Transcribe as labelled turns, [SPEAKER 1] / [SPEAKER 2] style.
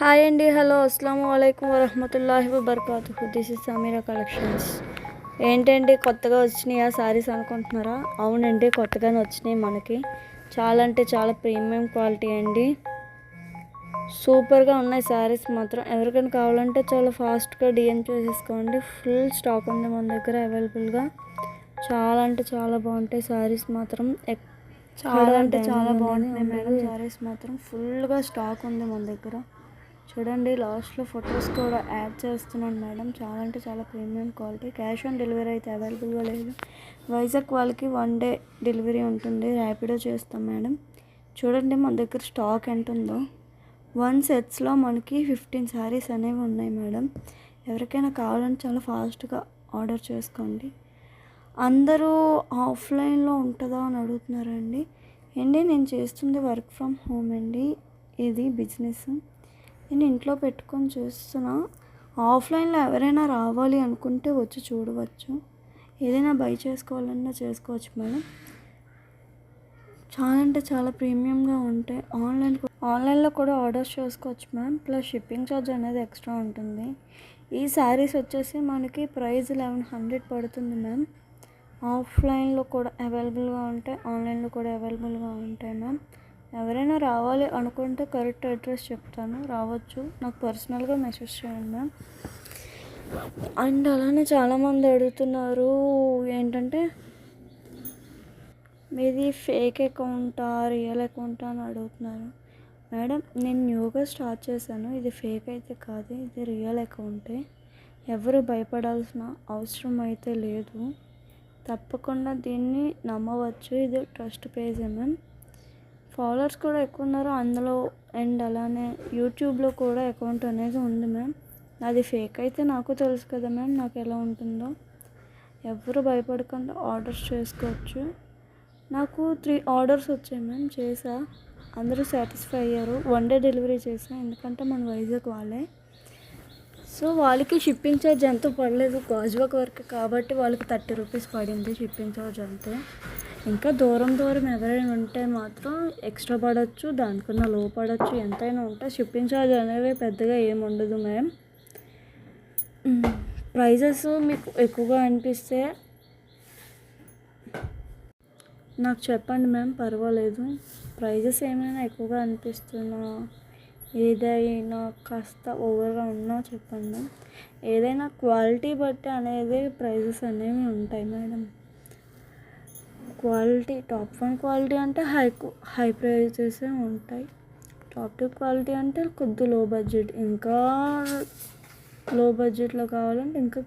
[SPEAKER 1] Hi అండి, hello, అస్సలాము అలైకుం వరహమతుల్లాహి వబర్కాతుహు. This is Samira collections. ఏంటండి కొత్తగా వచ్చినాయా శారీస్ అనుకుంటున్నారా? అవునండి, కొత్తగానే వచ్చినాయి మనకి. చాలా అంటే చాలా ప్రీమియం క్వాలిటీ అండి. సూపర్గా ఉన్నాయి శారీస్ మాత్రం. ఎవరికైనా కావాలంటే చాలా ఫాస్ట్గా డిఎం చేసేసుకోండి. ఫుల్ స్టాక్ ఉంది మన దగ్గర అవైలబుల్గా. చాలా అంటే చాలా బాగుంటాయి శారీస్ మాత్రం. చాలా అంటే చాలా బాగుంటున్నాయి మేడం. శారీస్ మాత్రం ఫుల్గా స్టాక్ ఉంది మన దగ్గర. చూడండి, లాస్ట్లో ఫొటోస్ కూడా యాడ్ చేస్తున్నాను మేడం. చాలా అంటే చాలా premium quality. Cash on delivery అయితే అవైలబుల్గా లేదు. వైజాగ్ వాళ్ళకి 1 డే డెలివరీ ఉంటుంది. ర్యాపిడో చేస్తాం మేడం. చూడండి మన దగ్గర స్టాక్ ఎంత ఉందో. 1 సెట్స్లో మనకి 15 శారీస్ అనేవి ఉన్నాయి మేడం. ఎవరికైనా కావాలంటే చాలా ఫాస్ట్గా ఆర్డర్ చేసుకోండి. అందరూ ఆఫ్లైన్లో ఉంటుందా అని అడుగుతున్నారండి. నేను చేస్తుంది వర్క్ ఫ్రమ్ హోమ్ అండి. ఇది బిజినెస్ నేను ఇంట్లో పెట్టుకొని చేస్తున్నా. ఆఫ్లైన్లో ఎవరైనా రావాలి అనుకుంటే వచ్చి చూడవచ్చు. ఏదైనా బై చేసుకోవాలన్నా చేసుకోవచ్చు మేడం. చాలా అంటే చాలా ప్రీమియంగా ఉంటాయి. ఆన్లైన్లో కూడా ఆర్డర్స్ చేసుకోవచ్చు మ్యామ్. ప్లస్ షిప్పింగ్ ఛార్జ్ అనేది ఎక్స్ట్రా ఉంటుంది. ఈ శారీస్ వచ్చేసి మనకి ప్రైస్ 1100 పడుతుంది మ్యామ్. ఆఫ్లైన్లో కూడా అవైలబుల్గా ఉంటాయి, ఆన్లైన్లో కూడా అవైలబుల్గా ఉంటాయి మ్యామ్. ఎవరైనా రావాలి అనుకుంటే కరెక్ట్ అడ్రస్ చెప్తాను, రావచ్చు. నాకు పర్సనల్గా మెసేజ్ చేయండి మ్యామ్. అండ్ అలానే చాలామంది అడుగుతున్నారు ఏంటంటే మీది ఫేక్ అకౌంటా రియల్ అకౌంటా అని అడుగుతున్నారు. మేడం, నేను న్యూగా స్టార్ట్ చేశాను. ఇది ఫేక్ అయితే కాదు, ఇది రియల్ అకౌంటే. ఎవరు భయపడాల్సిన అవసరం అయితే లేదు. తప్పకుండా దీన్ని నమ్మవచ్చు. ఇది ట్రస్ట్ పేజ్ మ్యామ్. ఫాలోవర్స్ కూడా ఎక్కువ ఉన్నారు అందులో. అండ్ అలానే యూట్యూబ్లో కూడా అకౌంట్ అనేది ఉంది మ్యామ్. అది ఫేక్ అయితే నాకు తెలుసు కదా మ్యామ్, నాకు ఎలా ఉంటుందో. ఎవరు భయపడకుండా ఆర్డర్స్ చేసుకోవచ్చు. నాకు 3 ఆర్డర్స్ వచ్చాయి మ్యామ్. చేసా, అందరూ సాటిస్ఫై అయ్యారు. 1 డే డెలివరీ చేసా, ఎందుకంటే మన వైజాగ్ వాళ్ళే. సో వాళ్ళకి షిప్పింగ్ ఛార్జ్ ఎంతో పడలేదు. గాజువాక వర్క్ కాబట్టి వాళ్ళకి 30 రూపీస్ పడింది షిప్పింగ్ ఛార్జ్ అంతే. ఇంకా దూరం ఎవరైనా ఉంటే మాత్రం ఎక్స్ట్రా పడవచ్చు, దానికన్నా లో పడవచ్చు, ఎంతైనా ఉంటాయి. షిప్పింగ్ ఛార్జ్ అనేవి పెద్దగా ఏమి ఉండదు మ్యామ్. ప్రైజెస్ మీకు ఎక్కువగా అనిపిస్తే నాకు చెప్పండి మ్యామ్, పర్వాలేదు. ప్రైజెస్ ఏమైనా ఎక్కువగా అనిపిస్తున్నా, ఏదైనా కాస్త ఓవర్గా ఉన్నా చెప్పండి. ఏదైనా క్వాలిటీ బట్టి అనేది ప్రైజెస్ అనేవి ఉంటాయి మేడం. క్వాలిటీ టాప్ 1 క్వాలిటీ అంటే హై ప్రైజెస్ ఉంటాయి. టాప్ 2 క్వాలిటీ అంటే కొద్ది లో బడ్జెట్, ఇంకా లో బడ్జెట్లో కావాలంటే ఇంకా